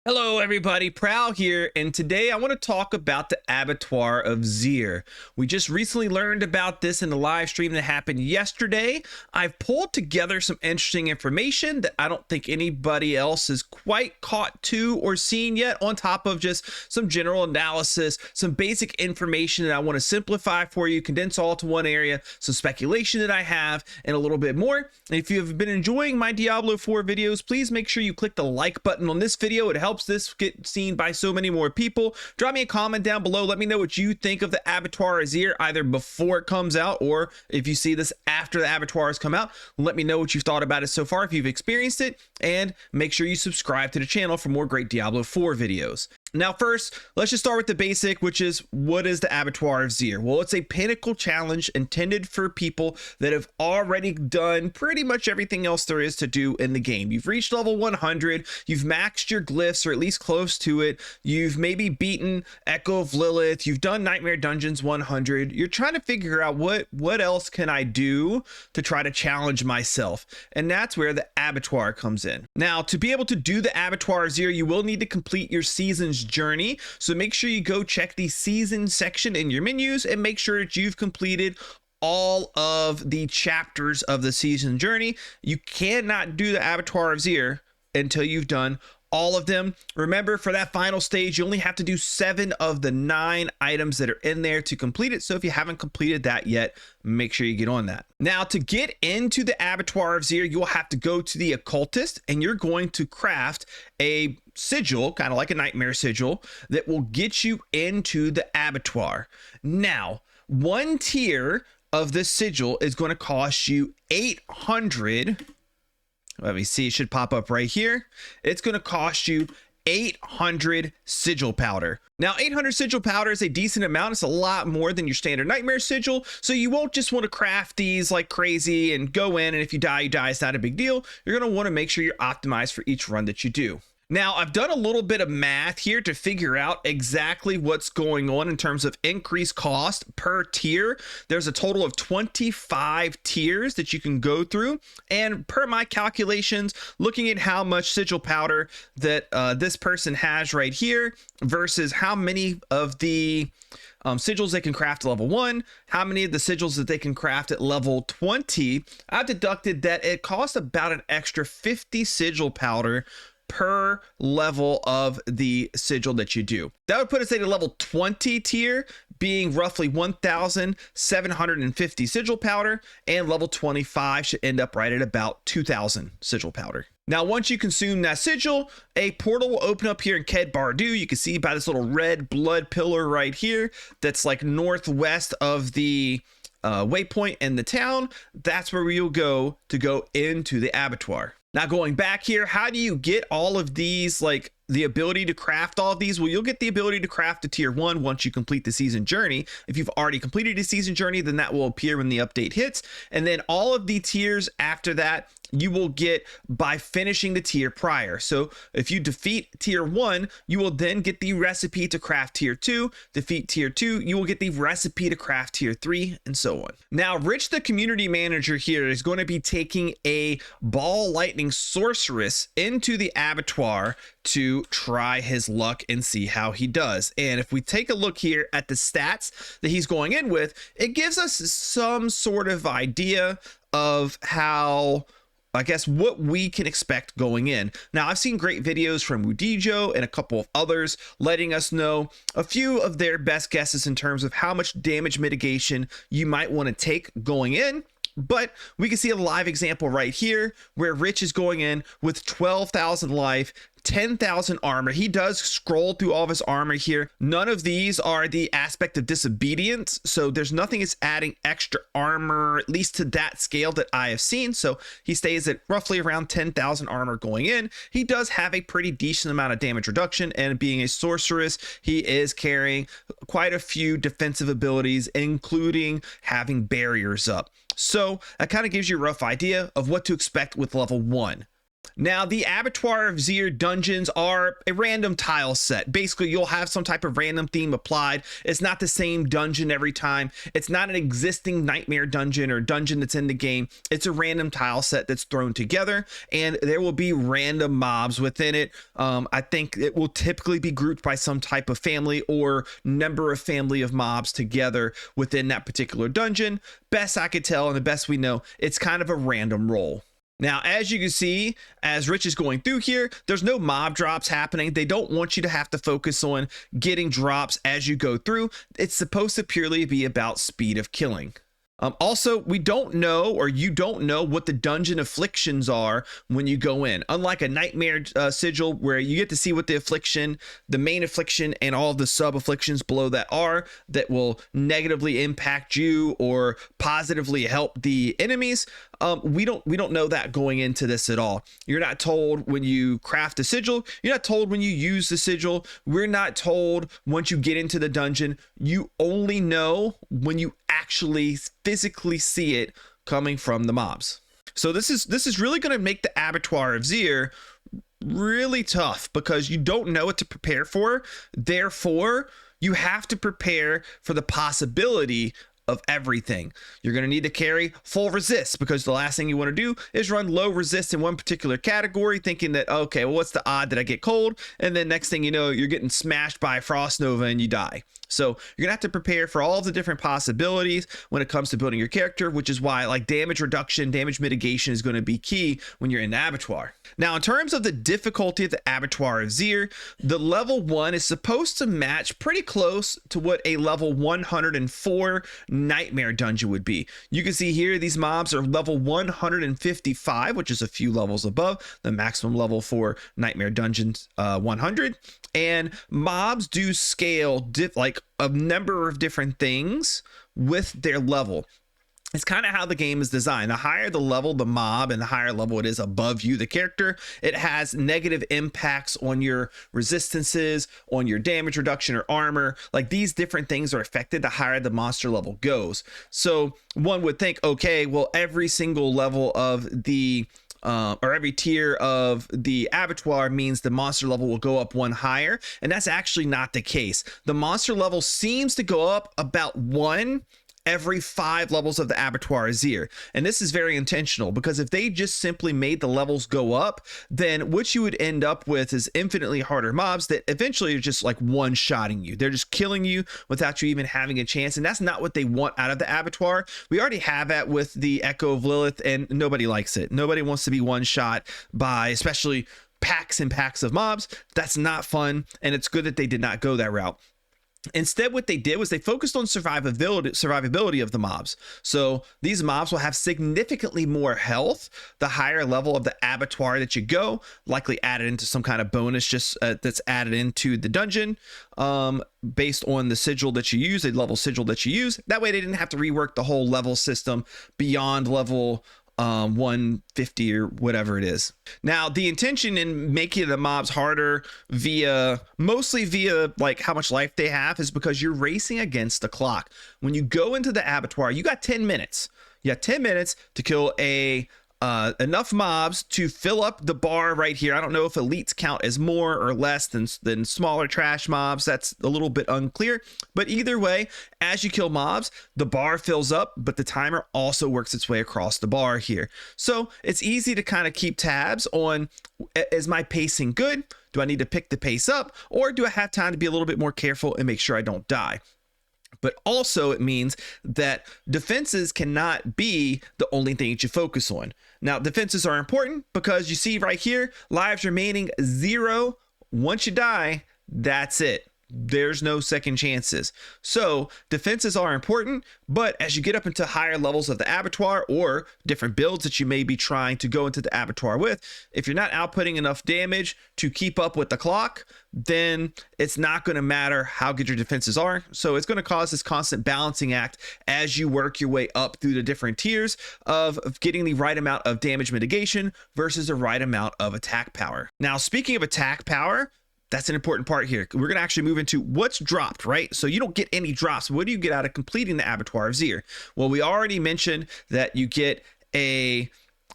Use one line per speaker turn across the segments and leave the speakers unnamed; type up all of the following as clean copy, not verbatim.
Hello everybody, Prowl here, and today I want to talk about the Abattoir of Zir. We just recently learned about this in the live stream that happened yesterday. I've pulled together some interesting information that I don't think anybody else has quite caught to or seen yet, on top of just some general analysis, some basic information that I want to simplify for you, condense all to one area, some speculation that I have, and a little bit more. And if you have been enjoying my Diablo 4 videos, please make sure you click the like button on this video. It helps this get seen by so many more people. Drop me a comment down below. Let me know what you think of the Abattoir of Zir, either before it comes out or if you see this after the Abattoir has come out. Let me know what you've thought about it so far, if you've experienced it, and make sure you subscribe to the channel for more great Diablo 4 videos. Now first, let's just start with the basic, which is, what is the Abattoir of Zir? Well, it's a pinnacle challenge intended for people that have already done pretty much everything else there is to do in the game. You've reached level 100, you've maxed your glyphs, or at least close to it, you've maybe beaten Echo of Lilith, you've done Nightmare Dungeons 100, you're trying to figure out what else can I do to try to challenge myself, and that's where the Abattoir comes in. Now, to be able to do the Abattoir of Zir, you will need to complete your season's journey, so make sure you go check the season section in your menus and make sure that you've completed all of the chapters of the season journey. You cannot do the Abattoir of Zir until you've done all of them. Remember, for that final stage, you only have to do 7 of the 9 items that are in there to complete it. So if you haven't completed that yet, make sure you get on that. Now, to get into the Abattoir of Zir, you'll have to go to the occultist, and you're going to craft a sigil, kind of like a nightmare sigil, that will get you into the Abattoir. Now, one tier of this sigil is going to cost you 800. Let me see, it should pop up right here. It's going to cost you 800 sigil powder. Now, 800 sigil powder is a decent amount. It's a lot more than your standard nightmare sigil, so you won't just want to craft these like crazy and go in, and if you die, you die. It's not a big deal. You're going to want to make sure you're optimized for each run that you do. Now, I've done a little bit of math here to figure out exactly what's going on in terms of increased cost per tier. There's a total of 25 tiers that you can go through, and per my calculations, looking at how much sigil powder that this person has right here versus how many of the sigils they can craft at level 1, how many of the sigils that they can craft at level 20, I've deducted that it costs about an extra 50 sigil powder per level of the sigil that you do. That would put us at a level 20 tier, being roughly 1,750 sigil powder, and level 25 should end up right at about 2,000 sigil powder. Now, once you consume that sigil, a portal will open up here in Ked Bardu. You can see by this little red blood pillar right here that's like northwest of the waypoint in the town. That's where you'll go to go into the Abattoir. Now, going back here, how do you get all of these, like the ability to craft all of these? Well, you'll get the ability to craft a tier 1 once you complete the season journey. If you've already completed a season journey, then that will appear when the update hits. And then all of the tiers after that, you will get by finishing the tier prior. So if you defeat tier 1, you will then get the recipe to craft tier 2. Defeat tier 2, you will get the recipe to craft tier 3, and so on. Now, Rich, the community manager here, is going to be taking a ball lightning sorceress into the Abattoir to try his luck and see how he does. And if we take a look here at the stats that he's going in with, it gives us some sort of idea of how, I guess, what we can expect going in. Now, I've seen great videos from Wudijo and a couple of others letting us know a few of their best guesses in terms of how much damage mitigation you might want to take going in. But we can see a live example right here where Rich is going in with 12,000 life, 10,000 armor. He does scroll through all of his armor here. None of these are the aspect of disobedience, so there's nothing that's adding extra armor, at least to that scale that I have seen. So he stays at roughly around 10,000 armor going in. He does have a pretty decent amount of damage reduction, and being a sorceress, he is carrying quite a few defensive abilities, including having barriers up. So that kind of gives you a rough idea of what to expect with level 1. Now, the Abattoir of Zir dungeons are a random tile set. Basically, you'll have some type of random theme applied. It's not the same dungeon every time. It's not an existing nightmare dungeon or dungeon that's in the game. It's a random tile set that's thrown together, and there will be random mobs within it. I think it will typically be grouped by some type of family or number of family of mobs together within that particular dungeon. Best I could tell, and the best we know, it's kind of a random roll. Now, as you can see, as Rich is going through here, there's no mob drops happening. They don't want you to have to focus on getting drops as you go through. It's supposed to purely be about speed of killing. Also, we don't know, or you don't know, what the dungeon afflictions are when you go in. Unlike a nightmare sigil, where you get to see what the affliction, the main affliction, and all the sub afflictions below that are, that will negatively impact you or positively help the enemies. We don't know that going into this at all. You're not told when you craft a sigil. You're not told when you use the sigil. We're not told once you get into the dungeon. You only know when you actually physically see it coming from the mobs. So this is really going to make the Abattoir of Zir really tough, because you don't know what to prepare for. Therefore, you have to prepare for the possibility of everything. You're going to need to carry full resist, because the last thing you want to do is run low resist in one particular category, thinking that, okay, well, what's the odd that I get cold? And then next thing you know, you're getting smashed by a frost nova and you die. So you're gonna have to prepare for all of the different possibilities when it comes to building your character, which is why like damage reduction, damage mitigation is going to be key when you're in the Abattoir. Now, in terms of the difficulty of the Abattoir of Zir, the level 1 is supposed to match pretty close to what a level 104 nightmare dungeon would be. You can see here these mobs are level 155, which is a few levels above the maximum level for nightmare dungeons, 100. And mobs do scale like a number of different things with their level. It's kind of how the game is designed. The higher the level the mob and the higher level it is above you, the character, it has negative impacts on your resistances, on your damage reduction or armor. Like these different things are affected the higher the monster level goes. So one would think, okay, well, every single level of the or every tier of the Abattoir means the monster level will go up one higher, and that's actually not the case. The monster level seems to go up about one every 5 levels of the Abattoir of Zir. And this is very intentional, because if they just simply made the levels go up, then what you would end up with is infinitely harder mobs that eventually are just like one-shotting you. They're just killing you without you even having a chance, and that's not what they want out of the Abattoir. We already have that with the Echo of Lilith, and nobody likes it. Nobody wants to be one-shot by especially packs and packs of mobs. That's not fun, and it's good that they did not go that route. Instead, what they did was they focused on survivability of the mobs. So these mobs will have significantly more health the higher level of the Abattoir that you go, likely added into some kind of bonus just that's added into the dungeon based on the sigil that you use, a level sigil that you use. That way they didn't have to rework the whole level system beyond level 150 or whatever it is. Now, the intention in making the mobs harder mostly via like how much life they have is because you're racing against the clock. When you go into the Abattoir, you got 10 minutes. You got 10 minutes to kill enough mobs to fill up the bar right here. I don't know if elites count as more or less than smaller trash mobs. That's a little bit unclear, but either way, as you kill mobs, the bar fills up, but the timer also works its way across the bar here. So it's easy to kind of keep tabs on, is my pacing good? Do I need to pick the pace up, or do I have time to be a little bit more careful and make sure I don't die? But also it means that defenses cannot be the only thing that you focus on. Now, defenses are important because you see right here, lives remaining 0. Once you die, that's it. There's no second chances. So defenses are important, but as you get up into higher levels of the Abattoir or different builds that you may be trying to go into the Abattoir with, if you're not outputting enough damage to keep up with the clock, then it's not going to matter how good your defenses are. So it's going to cause this constant balancing act as you work your way up through the different tiers of getting the right amount of damage mitigation versus the right amount of attack power. Now, speaking of attack power, that's an important part here. We're going to actually move into what's dropped, right? So you don't get any drops. What do you get out of completing the Abattoir of Zir? Well, we already mentioned that you get a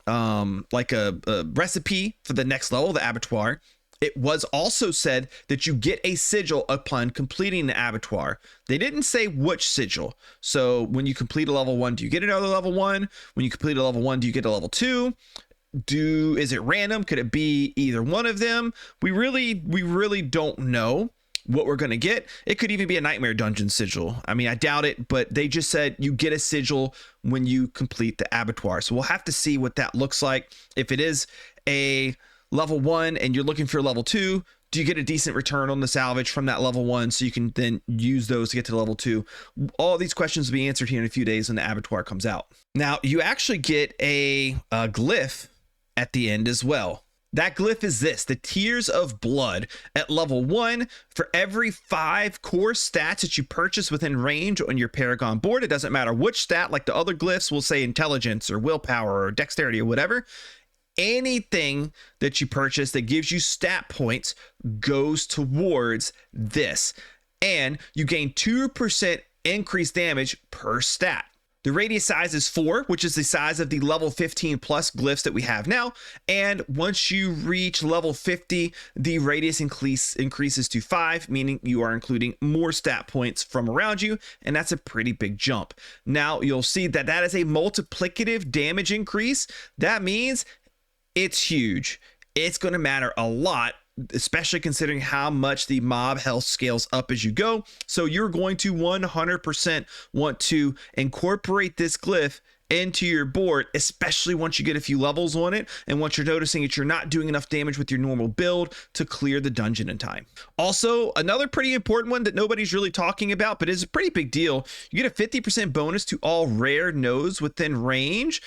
a recipe for the next level, the Abattoir. It was also said that you get a sigil upon completing the Abattoir. They didn't say which sigil. So when you complete a level 1, do you get another level 1? When you complete a level 1, do you get a level 2? Is it random? Could it be either one of them? We really don't know what we're going to get. It could even be a nightmare dungeon sigil. I mean, I doubt it, but they just said you get a sigil when you complete the Abattoir. So we'll have to see what that looks like. If it is a level 1 and you're looking for level 2, do you get a decent return on the salvage from that level 1 so you can then use those to get to level 2? All these questions will be answered here in a few days when the Abattoir comes out. Now, you actually get a glyph at the end as well. That glyph is this: the Tears of Blood. At level 1, for every 5 core stats that you purchase within range on your Paragon board, it doesn't matter which stat, like the other glyphs will say intelligence or willpower or dexterity or whatever, anything that you purchase that gives you stat points goes towards this. And you gain 2% increased damage per stat. The radius size is 4, which is the size of the level 15 plus glyphs that we have now. And once you reach level 50, the radius increases to 5, meaning you are including more stat points from around you. And that's a pretty big jump. Now you'll see that that is a multiplicative damage increase. That means it's huge. It's going to matter a lot, especially considering how much the mob health scales up as you go. So you're going to 100% want to incorporate this glyph into your board, especially once you get a few levels on it and once you're noticing that you're not doing enough damage with your normal build to clear the dungeon in time. Also, another pretty important one that nobody's really talking about, but is a pretty big deal: you get a 50% bonus to all rare nodes within range.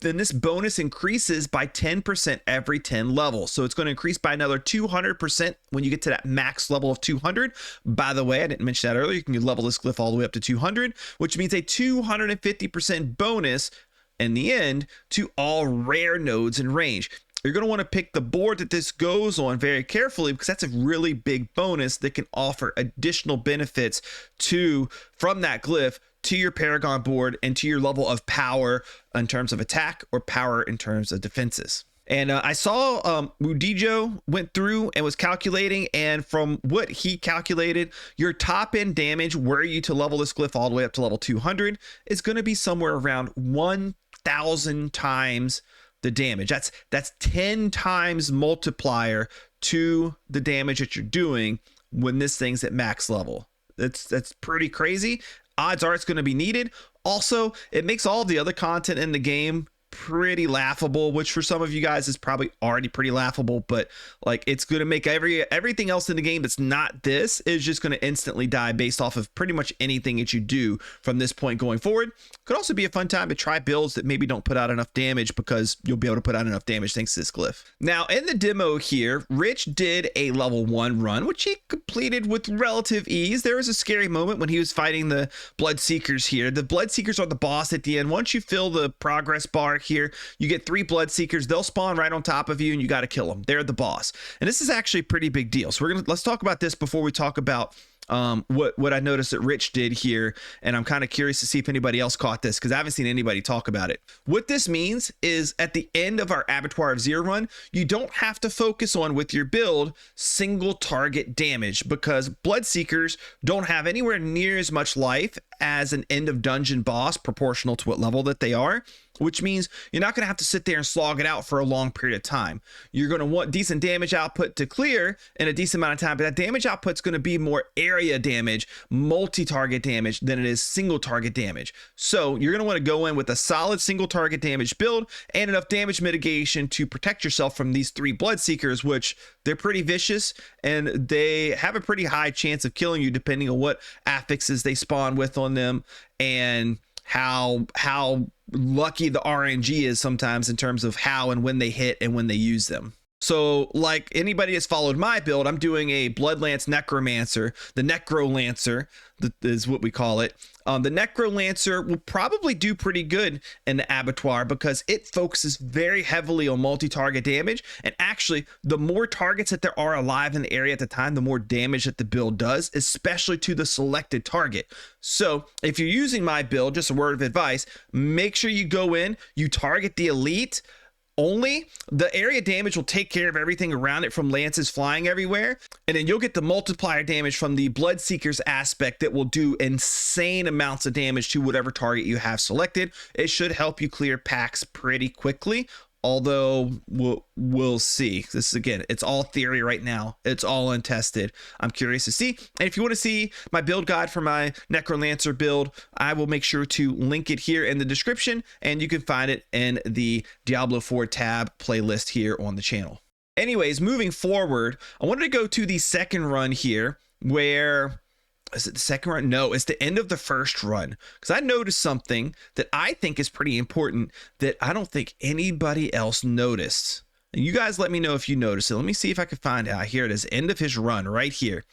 Then this bonus increases by 10% every 10 levels. So it's going to increase by another 200% when you get to that max level of 200. By the way, I didn't mention that earlier, you can level this glyph all the way up to 200, which means a 250% bonus in the end to all rare nodes in range. You're going to want to pick the board that this goes on very carefully, because that's a really big bonus that can offer additional benefits from that glyph to your Paragon board and to your level of power in terms of attack or power in terms of defenses. And I saw Udijo went through and was calculating, and from what he calculated, your top end damage were you to level this glyph all the way up to level 200 is going to be somewhere around 1,000 times the damage. That's 10 times multiplier to the damage that you're doing when this thing's at max level. That's pretty crazy. Odds are it's going to be needed. Also, it makes all the other content in the game pretty laughable, which for some of you guys is probably already pretty laughable, but like it's going to make everything else in the game that's not this is just going to instantly die based off of pretty much anything that you do from this point going forward. Could also be a fun time to try builds that maybe don't put out enough damage, because you'll be able to put out enough damage thanks to this glyph. Now in the demo here, Rich did a level 1 run, which he completed with relative ease. There was a scary moment when he was fighting the Bloodseekers here. The Bloodseekers are the boss at the end. Once you fill the progress bar here, you get 3 Bloodseekers. They'll spawn right on top of you and you got to kill them. They're the boss. And this is actually a pretty big deal. So let's talk about this before we talk about what I noticed that Rich did here, and I'm kind of curious to see if anybody else caught this, because I haven't seen anybody talk about it. What this means is at the end of our Abattoir of Zir run, you don't have to focus on, with your build, single target damage, because Bloodseekers don't have anywhere near as much life as an end of dungeon boss proportional to what level that they are, which means you're not going to have to sit there and slog it out for a long period of time. You're going to want decent damage output to clear in a decent amount of time, but that damage output is going to be more area damage, multi-target damage than it is single target damage. So you're going to want to go in with a solid single target damage build and enough damage mitigation to protect yourself from these 3 Bloodseekers, which they're pretty vicious and they have a pretty high chance of killing you depending on what affixes they spawn with on them and how lucky the RNG is sometimes in terms of how and when they hit and when they use them. So like anybody that's followed my build, I'm doing a Bloodlance Necromancer. The Necrolancer is what we call it. The Necrolancer will probably do pretty good in the Abattoir because it focuses very heavily on multi-target damage. And actually, the more targets that there are alive in the area at the time, the more damage that the build does, especially to the selected target. So if you're using my build, just a word of advice, make sure you go in, you target the elite, only. The area damage will take care of everything around it from lances flying everywhere, and then you'll get the multiplier damage from the Bloodseekers aspect that will do insane amounts of damage to whatever target you have selected. It should help you clear packs pretty quickly, although we'll see. This is, again, it's all theory right now. It's all untested. I'm curious to see. And if you want to see my build guide for my Necrolancer build, I will make sure to link it here in the description, and you can find it in the Diablo IV tab playlist here on the channel. Anyways, moving forward, I wanted to go to the second run here, where... Is it the second run? No, it's the end of the first run. Because I noticed something that I think is pretty important that I don't think anybody else noticed. And you guys let me know if you noticed it. Let me see if I can find out. Here it is, end of his run right here.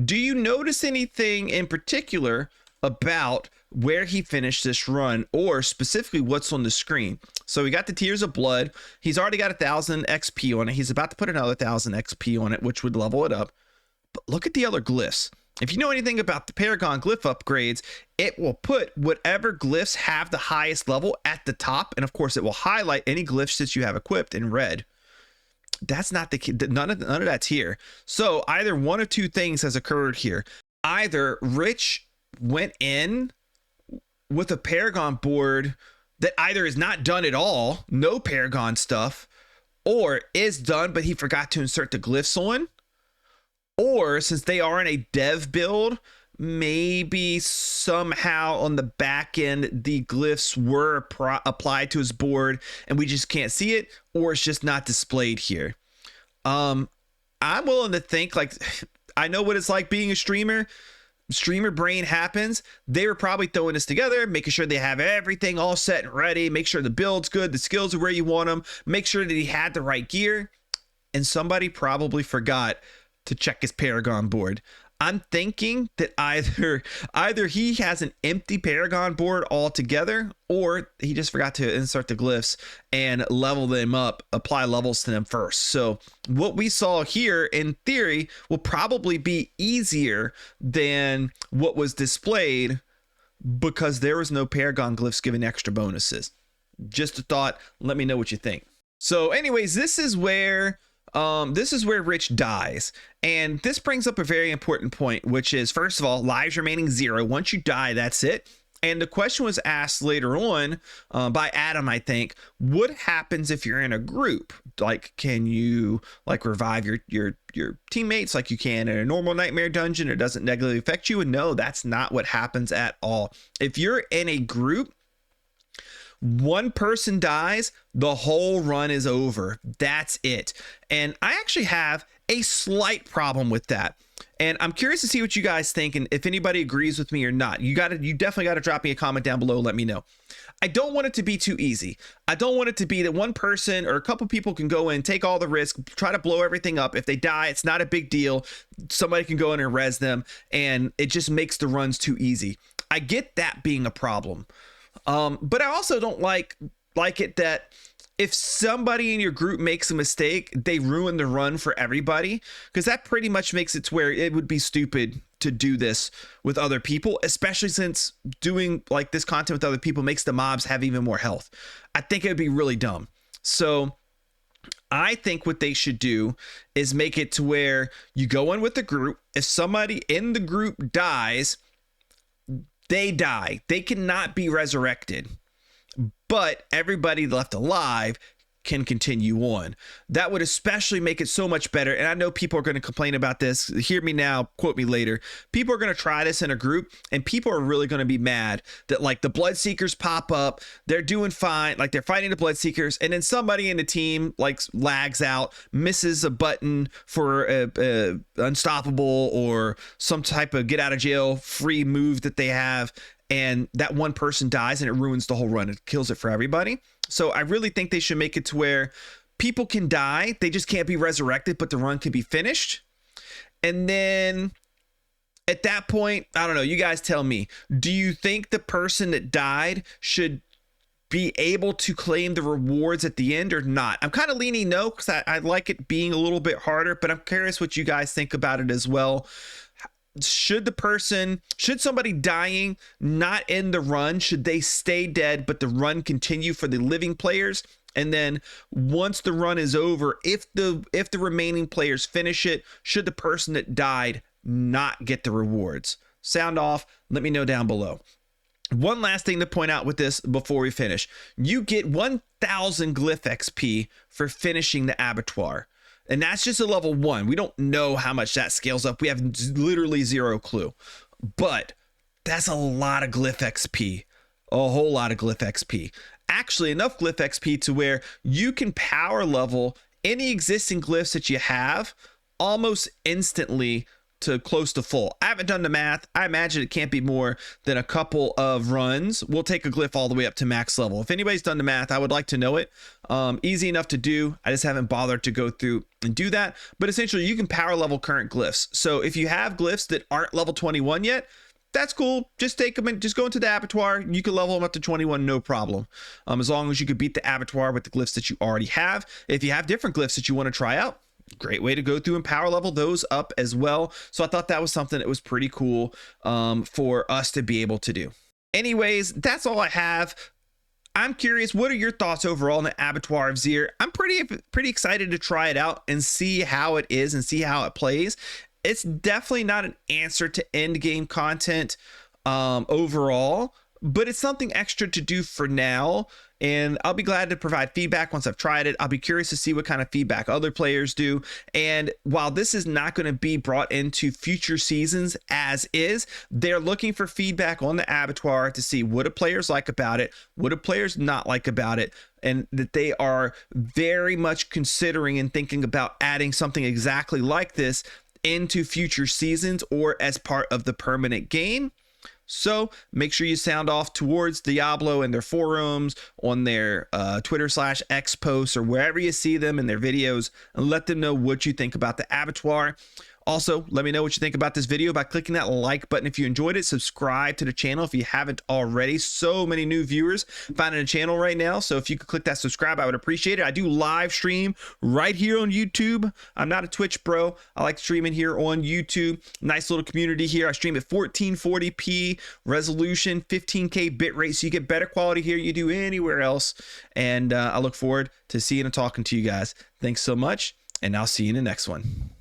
Do you notice anything in particular about where he finished this run, or specifically what's on the screen? So we got the Tears of Blood. He's already got 1,000 XP on it. He's about to put another 1,000 XP on it, which would level it up. But look at the other glyphs. If you know anything about the Paragon glyph upgrades, it will put whatever glyphs have the highest level at the top, and of course it will highlight any glyphs that you have equipped in red. That's not the none of that's here. So either one of two things has occurred here. Either Rich went in with a Paragon board that either is not done at all, no Paragon stuff, or is done but he forgot to insert the glyphs on. Or since they are in a dev build, maybe somehow on the back end the glyphs were applied to his board and we just can't see it, or it's just not displayed here. I'm willing to think, like, I know what it's like being a streamer. Streamer brain happens. They were probably throwing this together, making sure they have everything all set and ready, make sure the build's good, the skills are where you want them, make sure that he had the right gear, and somebody probably forgot to check his Paragon board. I'm thinking that either he has an empty Paragon board altogether, or he just forgot to insert the glyphs and level them up, apply levels to them first. So what we saw here in theory will probably be easier than what was displayed because there was no Paragon glyphs giving extra bonuses. Just a thought. Let me know what you think. So anyways, this is where Rich dies, and this brings up a very important point, which is, first of all, lives remaining 0. Once you die, that's it. And the question was asked later on by Adam, I think, what happens if you're in a group? Like, can you like revive your teammates like you can in a normal nightmare dungeon? It doesn't negatively affect you? And no, that's not what happens at all. If you're in a group, one person dies, the whole run is over. That's it. And I actually have a slight problem with that. And I'm curious to see what you guys think and if anybody agrees with me or not. You definitely got to drop me a comment down below. Let me know. I don't want it to be too easy. I don't want it to be that one person or a couple people can go in, take all the risk, try to blow everything up. If they die, it's not a big deal. Somebody can go in and res them, and it just makes the runs too easy. I get that being a problem. But I also don't like it that if somebody in your group makes a mistake, they ruin the run for everybody, because that pretty much makes it to where it would be stupid to do this with other people, especially since doing like this content with other people makes the mobs have even more health. I think it would be really dumb. So I think what they should do is make it to where you go in with the group. If somebody in the group dies, they die. They cannot be resurrected, but everybody left alive can continue on. That would especially make it so much better. And I know people are going to complain about this. Hear me now, quote me later. People are going to try this in a group, and people are really going to be mad that like the Bloodseekers pop up, they're doing fine, like they're fighting the Bloodseekers, and then somebody in the team like lags out, misses a button for unstoppable or some type of get out of jail free move that they have, and that one person dies and it ruins the whole run. It kills it for everybody. So I really think they should make it to where people can die, they just can't be resurrected, but the run can be finished. And then at that point, I don't know, you guys tell me, do you think the person that died should be able to claim the rewards at the end or not? I'm kind of leaning no, because I like it being a little bit harder, but I'm curious what you guys think about it as well. Should somebody dying not end the run, should they stay dead but the run continue for the living players? And then once the run is over, if the remaining players finish it, should the person that died not get the rewards? Sound off, let me know down below. One last thing to point out with this before we finish. You get 1000 glyph XP for finishing the Abattoir. And that's just a level 1. We don't know how much that scales up. We have literally zero clue. But that's a lot of glyph XP. A whole lot of glyph XP. Actually, enough glyph XP to where you can power level any existing glyphs that you have almost instantly to close to full. I haven't done the math. I imagine it can't be more than a couple of runs. We'll take a glyph all the way up to max level. If anybody's done the math, I would like to know it. Easy enough to do. I just haven't bothered to go through and do that. But essentially, you can power level current glyphs. So if you have glyphs that aren't level 21 yet, that's cool. Just take them and just go into the Abattoir. You can level them up to 21, no problem. As long as you could beat the Abattoir with the glyphs that you already have. If you have different glyphs that you want to try out, great way to go through and power level those up as well. So I thought that was something that was pretty cool for us to be able to do. Anyways, that's all I have. I'm curious, what are your thoughts overall on the Abattoir of Zir? I'm pretty excited to try it out and see how it is and see how it plays. It's definitely not an answer to end game content overall, but it's something extra to do for now. And I'll be glad to provide feedback once I've tried it. I'll be curious to see what kind of feedback other players do. And while this is not going to be brought into future seasons as is, they're looking for feedback on the Abattoir to see what do players like about it, what do players not like about it, and that they are very much considering and thinking about adding something exactly like this into future seasons or as part of the permanent game. So make sure you sound off towards Diablo and their forums, on their Twitter/X posts, or wherever you see them in their videos, and let them know what you think about the Abattoir. Also, let me know what you think about this video by clicking that like button if you enjoyed it. Subscribe to the channel if you haven't already. So many new viewers finding the channel right now. So if you could click that subscribe, I would appreciate it. I do live stream right here on YouTube. I'm not a Twitch bro. I like streaming here on YouTube. Nice little community here. I stream at 1440p resolution, 15K bitrate. So you get better quality here than you do anywhere else. And I look forward to seeing and talking to you guys. Thanks so much. And I'll see you in the next one.